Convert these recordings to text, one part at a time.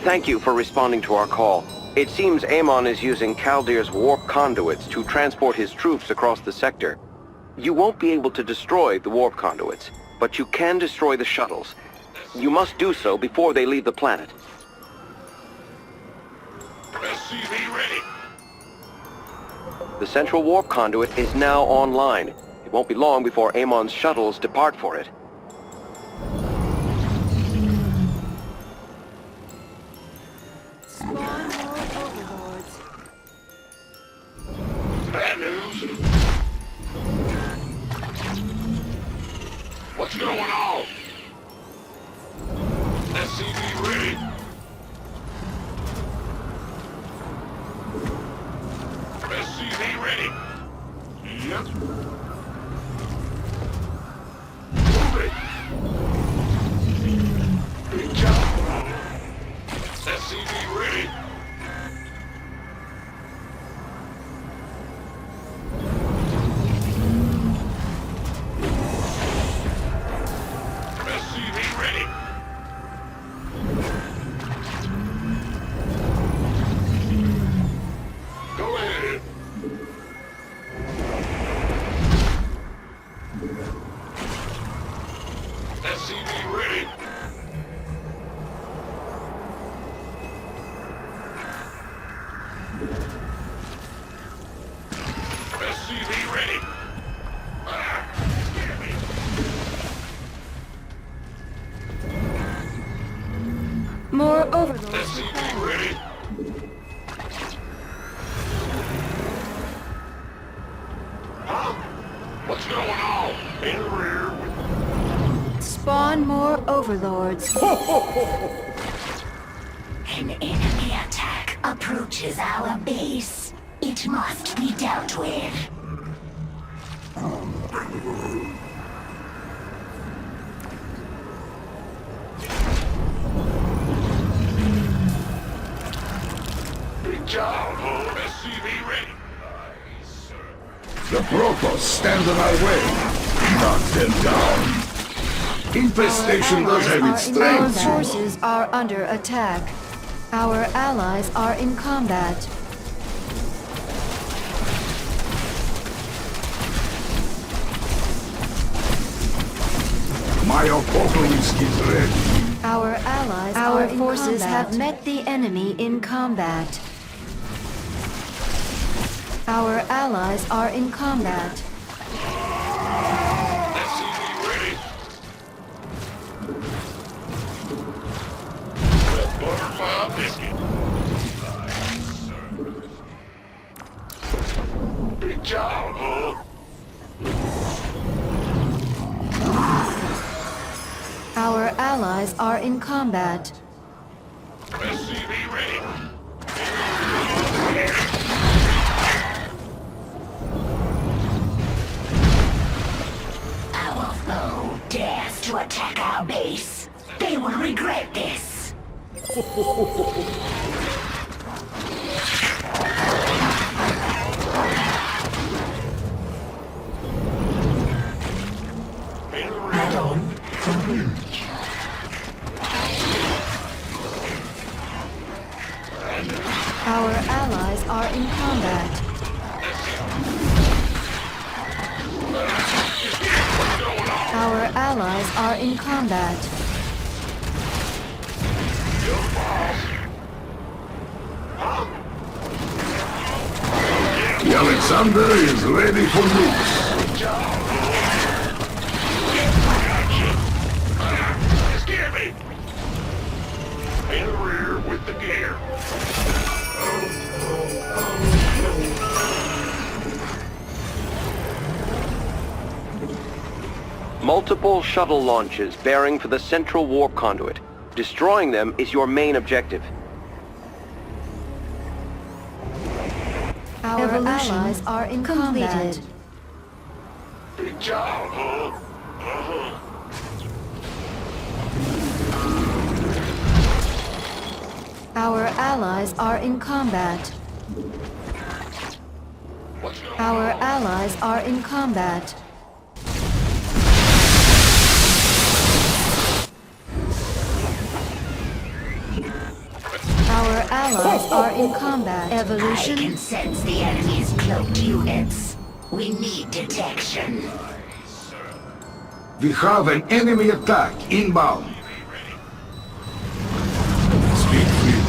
Thank you for responding to our call. It seems Amon is using Kaldir's warp conduits to transport his troops across the sector. You won't be able to destroy the warp conduits, but you can destroy the shuttles. You must do so before they leave the planet. SCV ready. The central warp conduit is now online. It won't be long before Amon's shuttles depart for it. Bad news. What's going on? SCV ready. SCV ready. Yep. Move it. Good job. SCV ready. SCV ready. Go ahead. SCV ready. SCV ready. Scare me. More overlords. SCV ready. Huh? What's going on? In the rear. Spawn more overlords. An enemy attack approaches our base. It must be dealt with. Good job. SCV ready. The Protoss stand in our way. Knock them down. Infestation does have its Our strengths, you know. forces are under attack. Our allies are in combat. My apocalypse is ready. Our forces have met the enemy in combat. Our allies are in combat. SCV ready. Butterfly biscuit. Good job, huh? Our allies are in combat. SCV ready. Our foe dares to attack our base. They will regret this. Add-on complete. Our allies are in combat. Our allies are in combat. The Alexander is ready for use. Scare me. In the rear with the gear. Multiple shuttle launches bearing for the central warp conduit. Destroying them is your main objective. Our allies are in combat. Good job, huh? Uh-huh. Our allies are in combat. What's going Our on? allies are in combat. allies are in combat. I Evolution. can sense the enemy's cloaked units. We need detection. We have an enemy attack inbound. Speak freely.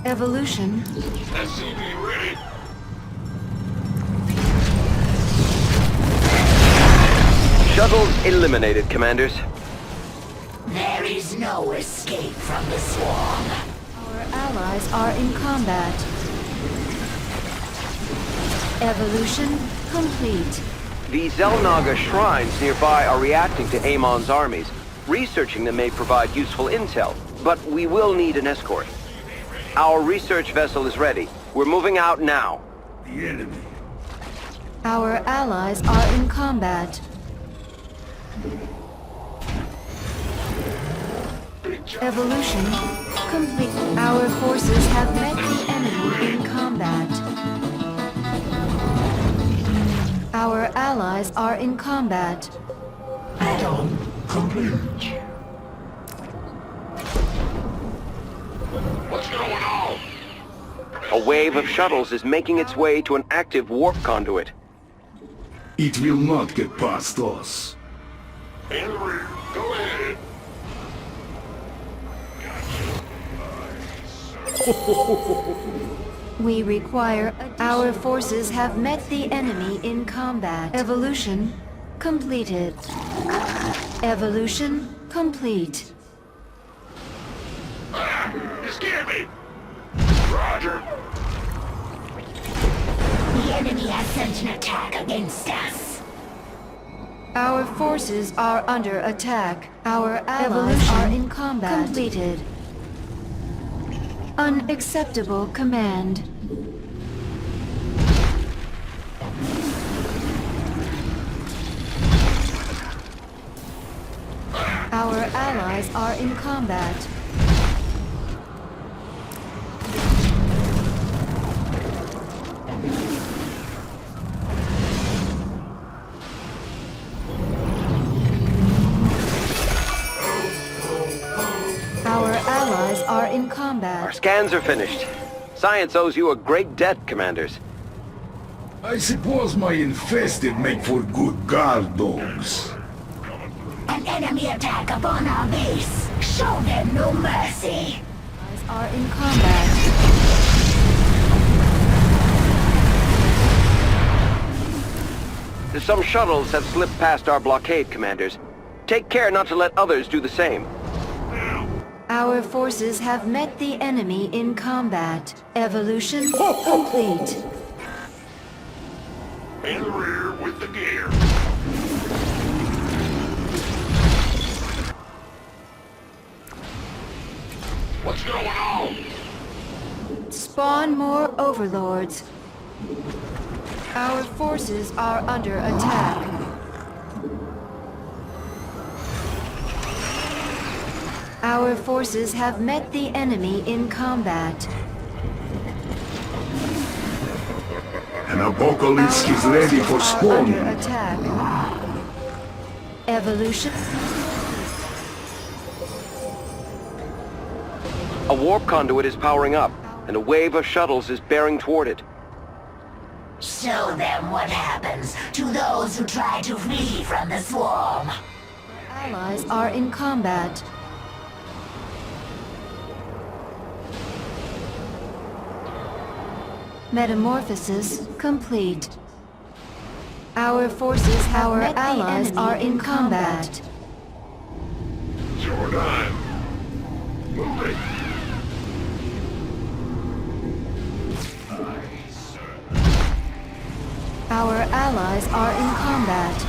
Evolution. SCV ready. Shuttles eliminated, Commanders. There is no escape from the swarm. Our allies are in combat. Evolution complete. The Zelnaga shrines nearby are reacting to Amon's armies. Researching them may provide useful intel, but we will need an escort. Our research vessel is ready. We're moving out now. The enemy. Our allies are in combat. Evolution complete. Our forces have met the enemy in combat. Our allies are in combat. Add-on complete. What's going on? A wave of shuttles is making its way to an active warp conduit. It will not get past us. In the rear. Go ahead. We require. Our forces have met the enemy in combat. Evolution completed. Evolution complete. You scared me. Roger. The enemy has sent an attack against us. Our forces are under attack. Our allies are in combat. Completed. Unacceptable command. Our allies are in combat. Our allies are in Our combat. scans are finished. Science owes you a great debt, Commanders. I suppose my infested make for good guard dogs. An enemy attack upon our base. Show them no mercy. Allies are in combat. Some shuttles have slipped past our blockade, Commanders. Take care not to let others do the same. Our forces have met the enemy in combat. Evolution complete. In the rear with the gear. What's going on? Spawn more overlords. Our forces are under attack. Our forces have met the enemy in combat. An apocalypse is ready for Are spawning. under attack. Evolution. A warp conduit is powering up, and a wave of shuttles is bearing toward it. Show them what happens to those who try to flee from the swarm. Allies are in combat. Metamorphosis complete. Our forces have met the allies are in combat. It's your time. Move it. Our allies are in combat.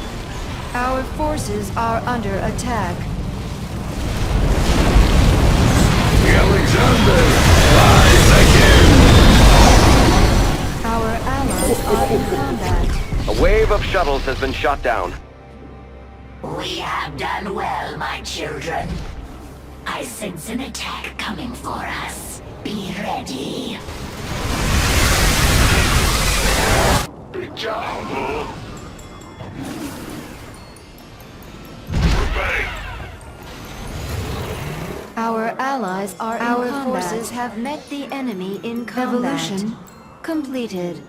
Our forces are under attack. Alexander, rise again! Our allies are in combat. A wave of shuttles has been shot down. We have done well, my children. I sense an attack coming for us. Be ready. Big job, huh? Bang. Our allies forces have met the enemy in combat. Evolution completed.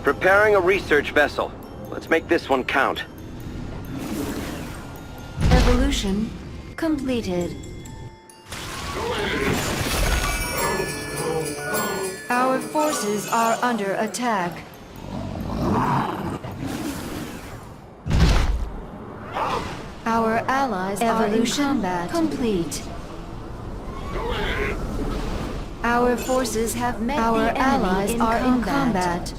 Preparing a research vessel. Let's make this one count. Evolution completed. Our forces are under attack. Our allies are in combat. Complete. Our forces have met our allies are in combat.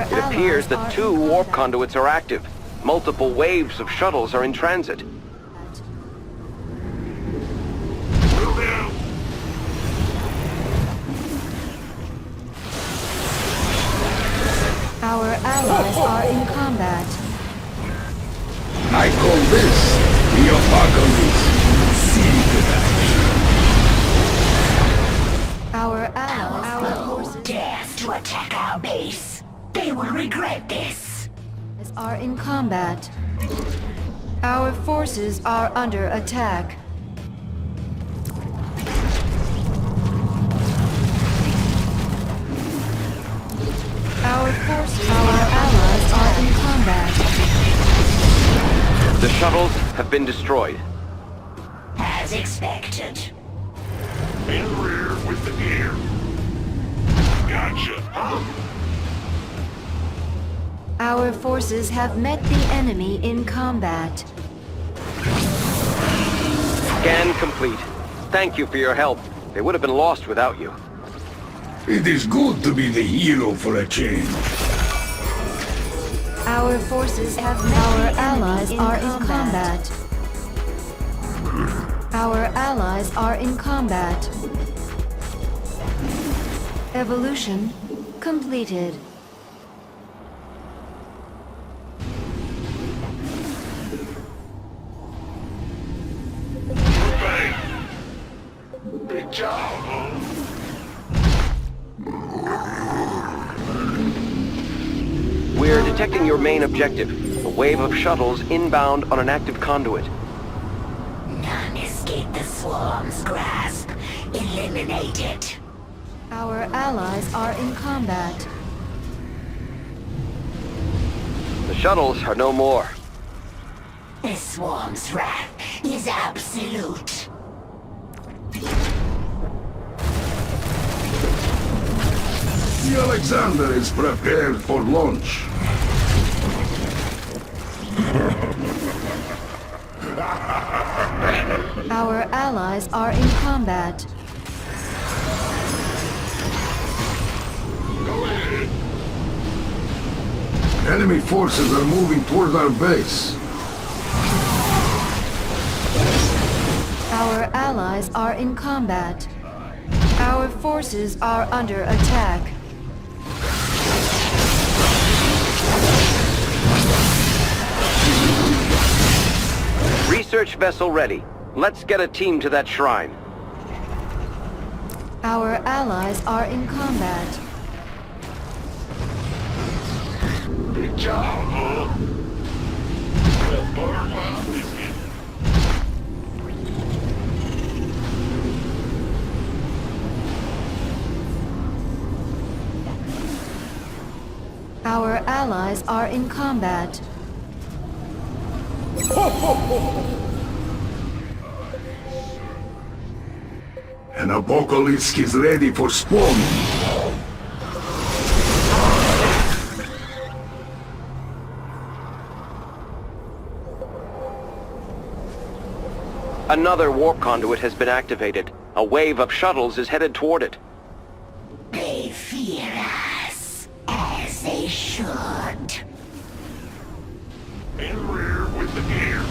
It appears that 2 warp conduits are active. Multiple waves of shuttles are in transit. Our allies are in combat. I call this the apocalypse. See to that. Our allies Who dares to attack our base? They will regret this. are in combat. Our forces are under attack. Our allies are in combat. The shuttles have been destroyed. As expected. In the rear with the gear. Gotcha. Our forces have met the enemy in combat. Scan complete. Thank you for your help. They would have been lost without you. It is good to be the hero for a change. Our forces have met our allies are in combat. Our allies are in combat. Evolution completed. Bang. Good job, huh? We're detecting your main objective, a wave of shuttles inbound on an active conduit. None escape the swarm's grasp. Eliminate it. Our allies are in combat. The shuttles are no more. The swarm's wrath is absolute. The Alexander is prepared for launch. Our allies are in combat. Enemy forces are moving toward our base. Our allies are in combat. Our forces are under attack. Research vessel ready. Let's get a team to that shrine. Our allies are in combat. Good job, huh? Well, butterfly biscuit. Our allies are in combat. An apocalypse is ready for spawning. Another warp conduit has been activated. A wave of shuttles is headed toward it. They fear us, as they should. In the rear with the gear.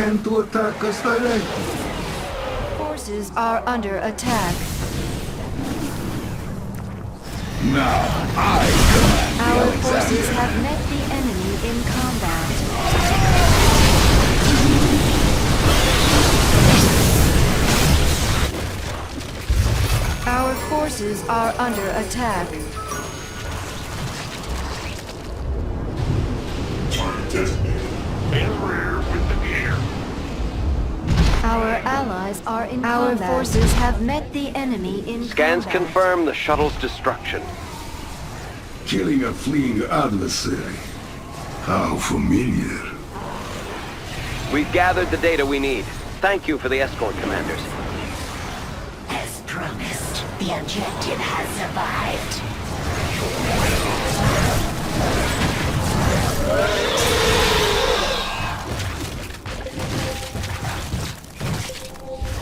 can to attack us directly. Forces are under attack. Now I command the Our forces Alexander. have met the enemy in combat. Our forces are under attack. Target designated. In the rear with the gear. Our allies are in combat. Our forces have met the enemy in Scans combat. confirm the shuttle's destruction. Killing a fleeing adversary. How familiar. We've gathered the data we need. Thank you for the escort, commanders. As promised, the objective has survived.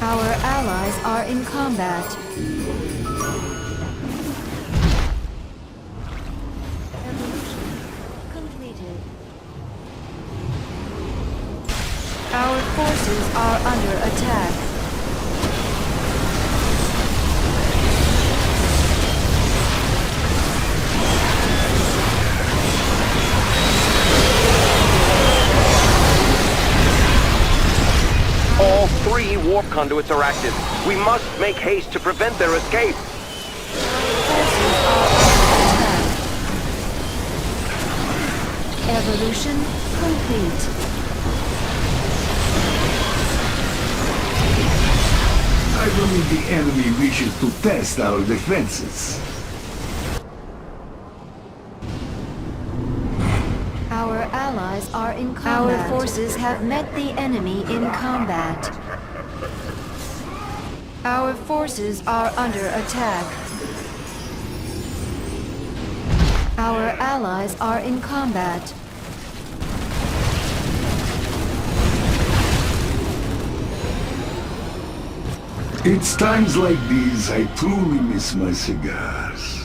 Our allies are in combat. Evolution completed. Our forces are under attack. All 3 warp conduits are active. We must make haste to prevent their escape. Forces are under attack. Evolution complete. I believe the enemy wishes to test our defenses. Our allies are in combat. Our forces have met the enemy in combat. Our forces are under attack. Our allies are in combat. It's times like these I truly miss my cigars.